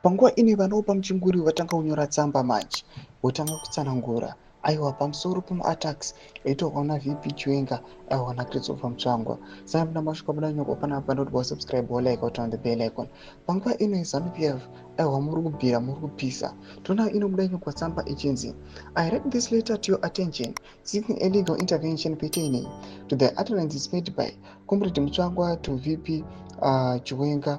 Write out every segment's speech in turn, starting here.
Panguva ine vanopa Muchinguri vatanga kunyora tsamba manje votanga kutsanangura aiwa pamusoro pema-attacks aitowana VP Chiwenga aiwana Christopher Mutsvangwa. Saka muna masvika muda nyoko panapa panoti wasubscribe walike turn the bell icon. Panguva ino Zanu PF aiwa muri kubhira muri kupisa. Tona ino muda nyoko tsamba ichinzi I read this letter to your attention seeking a legal intervention pertaining to the utterances made by Comrade Mutsvangwa to VP Chiwenga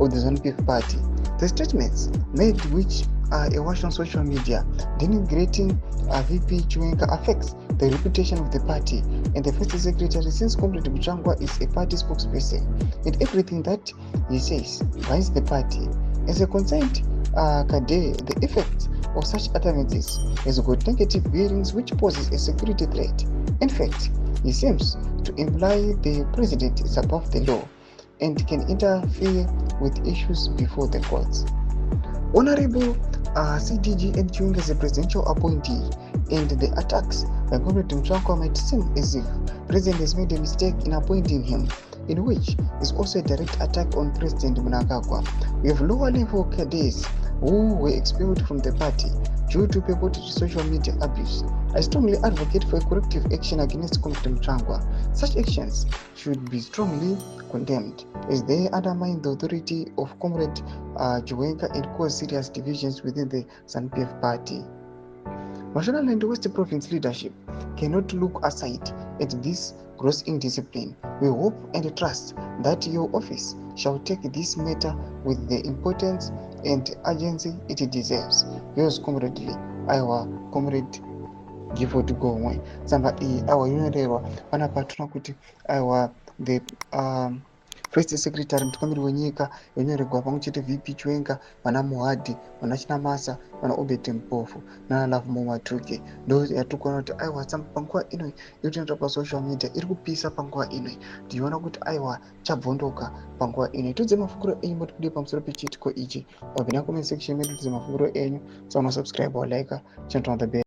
of the Zanu PF party. The statements made, which are awash on social media, denigrating VP Chiwenga, affects the reputation of the party and the first secretary, since Comrade Muchinguri is a party spokesperson, and everything that he says binds the party. As a concerned cadre, the effect of such utterances has got negative bearings which poses a security threat. In fact, he seems to imply the president is above the law and can interfere with issues before the courts. Honorable CDG and Chiwenga is a presidential appointee, and the attacks by Comrade Mutsvangwa might seem as if President has made a mistake in appointing him, in which is also a direct attack on President Mnangagwa. We have lower level cadres who were expelled from the party due to purported social media abuse. I strongly advocate for a corrective action against Comrade Mutsvangwa. Such actions should be strongly condemned, as they undermine the authority of Comrade Chiwenga and cause serious divisions within the Zanu PF party. National and West Province leadership cannot look aside at this gross indiscipline. We hope and trust that your office shall take this matter with the importance and urgency it deserves. Yours comradely, our comrade Gifford Gomwe. Samba our unionero panapa tuna kuti our the First Secretary Mutungamiri wenyika yonyorerwa pamwechete VP Chiwenga, vana Muhadhi, vana Chinamasa, vana Obed Mpofu nana Love Mumatuke. Ndo yatikuona kuti aiwa tsamba panguva ino inotoenda pasocial media iri kupisa panguva ino. Tiona kuti aiwa chabvondoka panguva ino. Tudze mafunguro enyu moti kudii pamusoro pechiitiko ichi. Pabvina comment section medu tudze mafunguro enyu. Subscribe or like, turn on the bell.